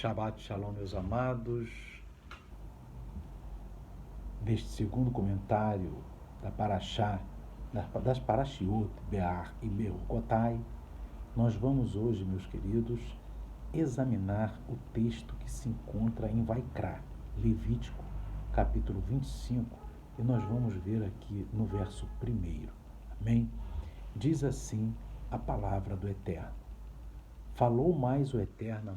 Shabbat Shalom, meus amados. Neste segundo comentário da Parashá, das Parashiot, Be'ar e Be'okotai, nós vamos hoje, meus queridos, examinar o texto que se encontra em Vaikra, Levítico, capítulo 25, e nós vamos ver aqui no verso 1. Amém? Diz assim a palavra do Eterno. Falou mais o Eterno a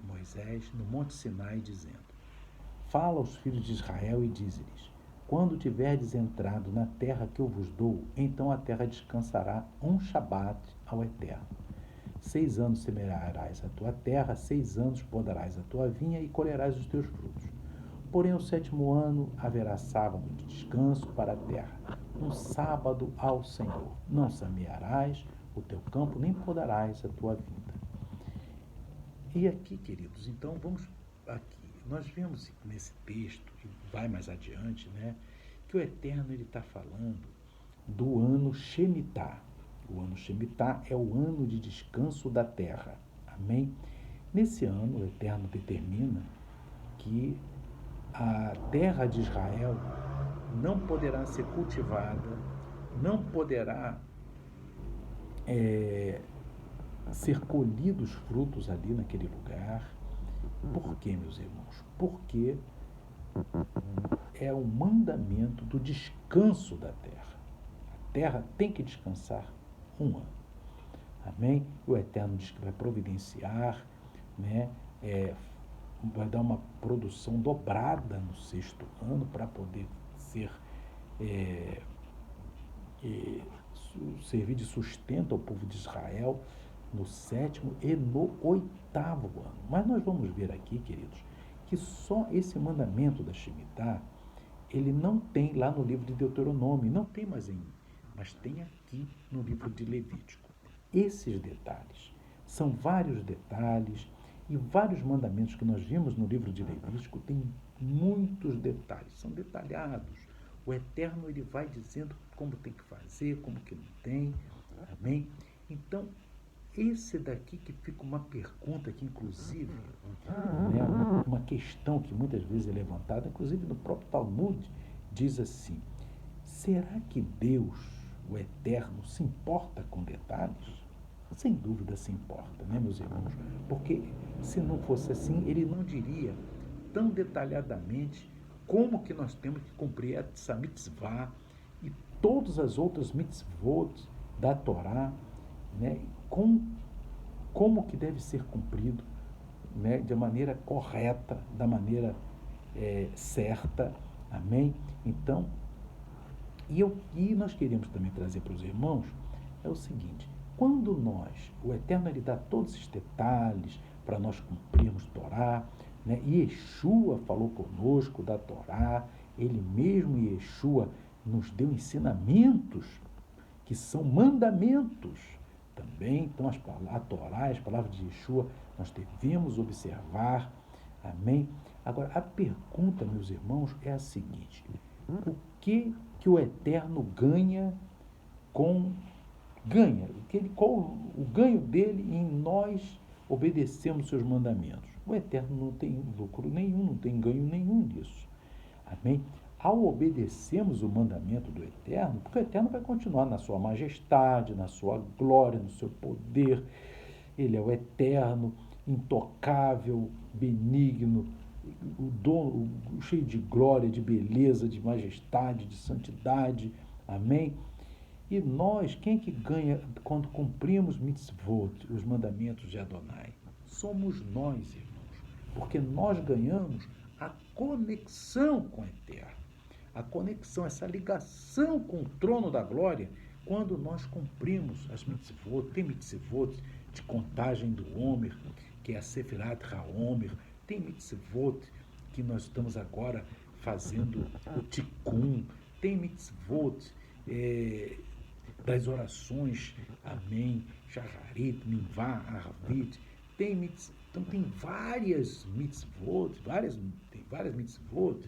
Moisés no Monte Sinai, dizendo: Fala aos filhos de Israel e dize-lhes: Quando tiverdes entrado na terra que eu vos dou, então a terra descansará um Shabat ao Eterno. 6 anos semearás a tua terra, 6 anos podarás a tua vinha e colherás os teus frutos. Porém, ao 7º ano haverá sábado de descanso para a terra, um sábado ao Senhor. Não semearás o teu campo, nem podarás a tua vinha. E aqui, queridos, então vamos aqui. Nós vemos nesse texto, e vai mais adiante, né, que o Eterno está falando do ano Shemitah. O ano Shemitah é o ano de descanso da terra. Amém? Nesse ano, o Eterno determina que a terra de Israel não poderá ser cultivada, não poderá ser colhidos frutos ali naquele lugar. Por quê, meus irmãos? Porque é o mandamento do descanso da terra. A terra tem que descansar um ano. Amém? O Eterno diz que vai providenciar, né? Vai dar uma produção dobrada no 6º ano para poder servir de sustento ao povo de Israel no 7º e no 8º ano. Mas nós vamos ver aqui, queridos, que só esse mandamento da Shemitah, ele não tem lá no livro de Deuteronômio, não tem mais mas tem aqui no livro de Levítico. Esses detalhes, são vários detalhes, e vários mandamentos que nós vimos no livro de Levítico tem muitos detalhes, são detalhados. O Eterno, ele vai dizendo como tem que fazer, como que não tem. Amém? Então, esse daqui que fica uma pergunta que, inclusive, né, uma questão que muitas vezes é levantada, inclusive no próprio Talmud, diz assim: será que Deus, o Eterno, se importa com detalhes? Sem dúvida se importa, né, meus irmãos? Porque se não fosse assim, ele não diria tão detalhadamente como que nós temos que cumprir essa mitzvah e todas as outras mitzvot da Torá, né, como que deve ser cumprido, né, de maneira correta, da maneira certa. Amém? Então, e nós queremos também trazer para os irmãos é o seguinte: quando o Eterno, ele dá todos esses detalhes para nós cumprirmos Torá, né? Yeshua falou conosco da Torá, ele mesmo, Yeshua, nos deu ensinamentos que são mandamentos também. Então, a Torá, as palavras de Yeshua, nós devemos observar. Amém? Agora, a pergunta, meus irmãos, é a seguinte: o que o Eterno ganha qual o ganho dele em nós obedecermos seus mandamentos? O Eterno não tem lucro nenhum, não tem ganho nenhum nisso. Amém? Ao obedecermos o mandamento do Eterno, porque o Eterno vai continuar na sua majestade, na sua glória, no seu poder. Ele é o Eterno, intocável, benigno, o dono, cheio de glória, de beleza, de majestade, de santidade. Amém? E nós, quem é que ganha quando cumprimos mitzvot, os mandamentos de Adonai? Somos nós, irmãos, porque nós ganhamos a conexão com o Eterno, a conexão, essa ligação com o trono da glória, quando nós cumprimos as mitzvot. Tem mitzvot de contagem do Homer, que é a Sefirat HaOmer, tem mitzvot que nós estamos agora fazendo o Tikkun, tem mitzvot das orações, amém, Shacharit, Minvah, Arvit, então tem várias mitzvot, tem várias mitzvot,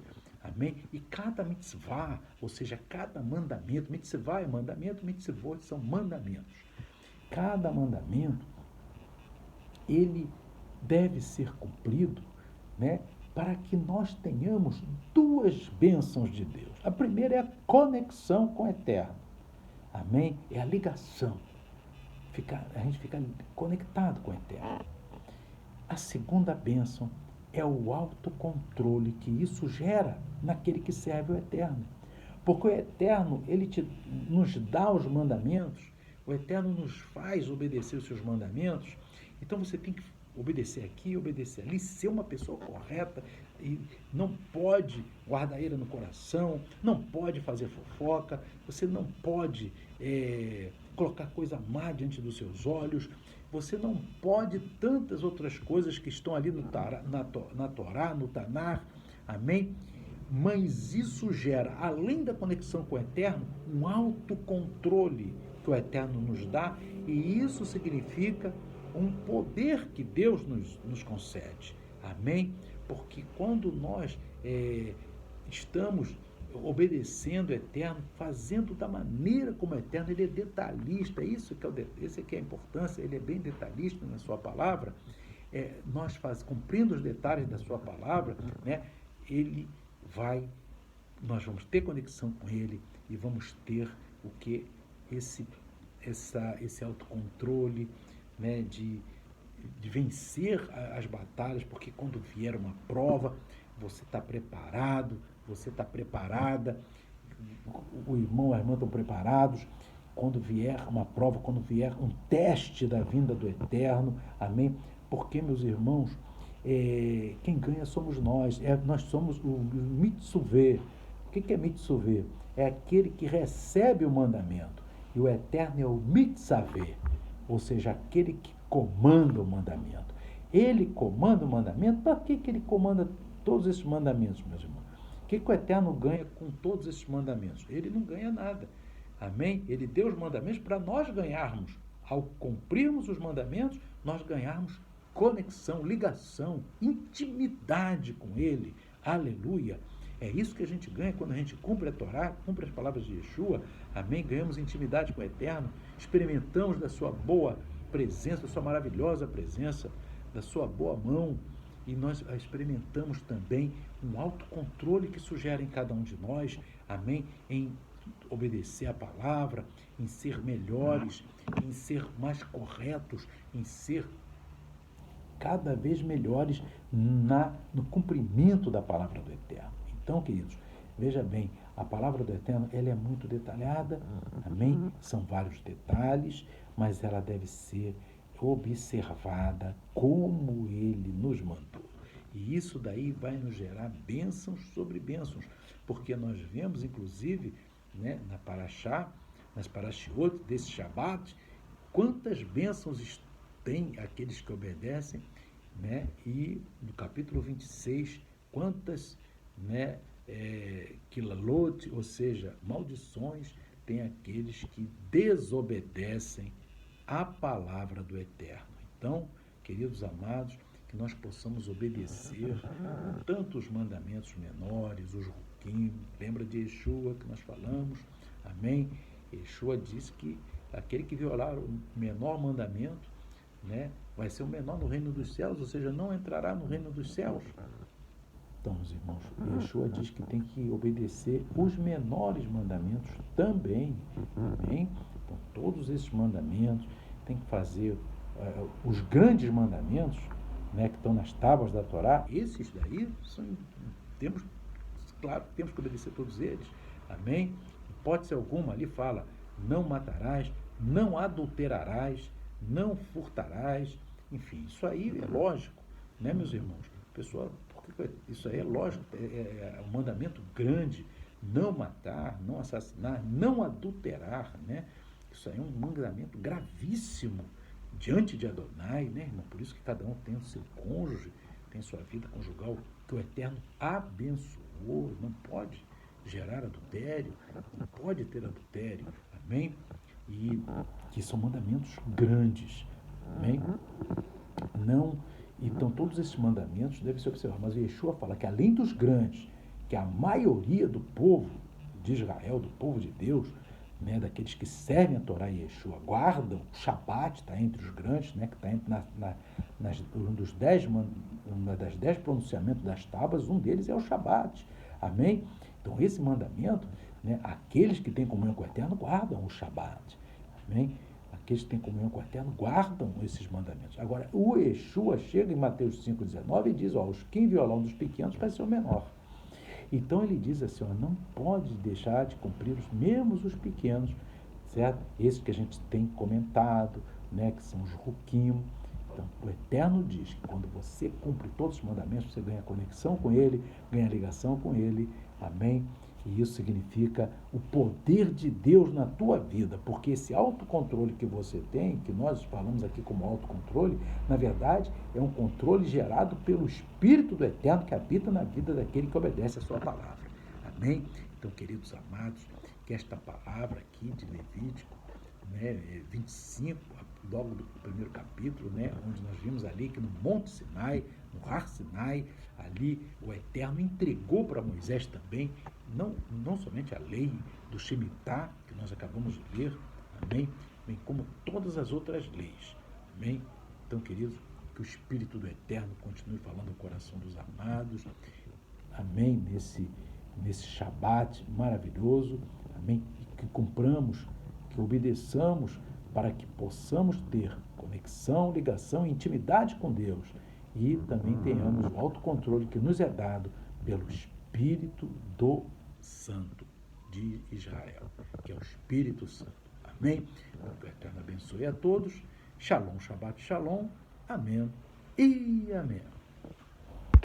amém, e cada mitzvah, ou seja, cada mandamento, mitzvah é mandamento, mitzvot são mandamentos, cada mandamento, ele deve ser cumprido, né, para que nós tenhamos duas bênçãos de Deus. A primeira é a conexão com o Eterno. Amém? É a ligação. A gente fica conectado com o Eterno. A segunda bênção é o autocontrole que isso gera naquele que serve o Eterno. Porque o Eterno, ele nos dá os mandamentos, o Eterno nos faz obedecer os seus mandamentos, então você tem que obedecer aqui, obedecer ali, ser uma pessoa correta, e não pode guardar ira no coração, não pode fazer fofoca, você não pode colocar coisa má diante dos seus olhos, você não pode tantas outras coisas que estão ali na Torá, no Tanar, amém? Mas isso gera, além da conexão com o Eterno, um autocontrole que o Eterno nos dá, e isso significa um poder que Deus nos concede. Amém? Porque quando nós estamos obedecendo o Eterno, fazendo da maneira como o Eterno, ele é detalhista, esse que é a importância, ele é bem detalhista na sua palavra, nós cumprindo os detalhes da sua palavra, né, nós vamos ter conexão com ele e vamos ter o que? Esse autocontrole, né, de vencer as batalhas, porque quando vier uma prova, você está preparado, você está preparada, o irmão, a irmã estão preparados, quando vier uma prova, quando vier um teste da vinda do Eterno, amém? Porque, meus irmãos, quem ganha somos nós, nós somos o Mitsuve. O que é Mitsuve? É aquele que recebe o mandamento, e o Eterno é o Mitzaveh, ou seja, aquele que comanda o mandamento. Ele comanda o mandamento. Para que ele comanda todos esses mandamentos, meus irmãos? O que o Eterno ganha com todos esses mandamentos? Ele não ganha nada. Amém? Ele deu os mandamentos para nós ganharmos. Ao cumprirmos os mandamentos, nós ganharmos conexão, ligação, intimidade com Ele. Aleluia! É isso que a gente ganha quando a gente cumpre a Torá, cumpre as palavras de Yeshua. Amém? Ganhamos intimidade com o Eterno, experimentamos da sua boa presença, da sua maravilhosa presença, da sua boa mão, e nós experimentamos também um autocontrole que isso gera em cada um de nós, amém? Em obedecer a palavra, em ser melhores, em ser mais corretos, em ser cada vez melhores no cumprimento da palavra do Eterno. Então, queridos, veja bem, a palavra do Eterno, ela é muito detalhada, amém? São vários detalhes, mas ela deve ser observada como Ele nos mandou. E isso daí vai nos gerar bênçãos sobre bênçãos, porque nós vemos, inclusive, né, na Parashá, nas Parashiot desse Shabat, quantas bênçãos tem aqueles que obedecem, né? E no capítulo 26, quantas, né, quilalot, ou seja, maldições, tem aqueles que desobedecem a palavra do Eterno. Então, queridos amados, que nós possamos obedecer tanto os mandamentos menores, os ruquim, lembra de Yeshua que nós falamos, amém? Yeshua disse que aquele que violar o menor mandamento, né, vai ser o menor no reino dos céus, ou seja, não entrará no reino dos céus. Então, meus irmãos, Yeshua diz que tem que obedecer os menores mandamentos também, amém? Então, todos esses mandamentos, tem que fazer os grandes mandamentos, né, que estão nas tábuas da Torá, esses daí, claro, temos que obedecer todos eles, amém? Hipótese alguma, ali fala, não matarás, não adulterarás, não furtarás, enfim, isso aí é lógico, né, meus irmãos? Pessoal, isso aí é lógico, é um mandamento grande, não matar, não assassinar, não adulterar, né? Isso aí é um mandamento gravíssimo diante de Adonai, né, irmão? Por isso que cada um tem o seu cônjuge, tem sua vida conjugal, que o Eterno abençoou, não pode gerar adultério, não pode ter adultério, amém? E que são mandamentos grandes, amém? Então, todos esses mandamentos devem ser observados. Mas o Yeshua fala que, além dos grandes, que a maioria do povo de Israel, do povo de Deus, né, daqueles que servem a Torá e Yeshua, guardam o Shabat, está entre os grandes, né, que está uma das 10 pronunciamentos das tábuas, um deles é o Shabat. Amém? Então, esse mandamento, né, aqueles que têm comunhão com o Eterno guardam o Shabat. Amém? Aqueles que têm comunhão com o Eterno guardam esses mandamentos. Agora, o Yeshua chega em Mateus 5,19 e diz, ó, quem violar um dos pequenos vai ser o menor. Então ele diz assim, ó, não pode deixar de cumprir mesmos os pequenos, certo? Esses que a gente tem comentado, né, que são os ruquim. Então, o Eterno diz que quando você cumpre todos os mandamentos, você ganha conexão com Ele, ganha ligação com Ele, amém? E isso significa o poder de Deus na tua vida, porque esse autocontrole que você tem, que nós falamos aqui como autocontrole, na verdade é um controle gerado pelo Espírito do Eterno que habita na vida daquele que obedece a sua palavra. Amém? Então, queridos amados, que esta palavra aqui de Levítico, né, 25, logo do primeiro capítulo, né, onde nós vimos ali que no Monte Sinai, no Har Sinai, ali o Eterno entregou para Moisés também, não somente a lei do Shemitah, que nós acabamos de ler, amém, bem como todas as outras leis, amém? Então, queridos, que o Espírito do Eterno continue falando ao coração dos amados, amém, nesse Shabat maravilhoso, amém, e que cumpramos, que obedeçamos para que possamos ter conexão, ligação e intimidade com Deus e também tenhamos o autocontrole que nos é dado pelo Espírito do Santo de Israel, que é o Espírito Santo. Amém? Que o Eterno abençoe a todos. Shalom, Shabbat, Shalom. Amém e amém.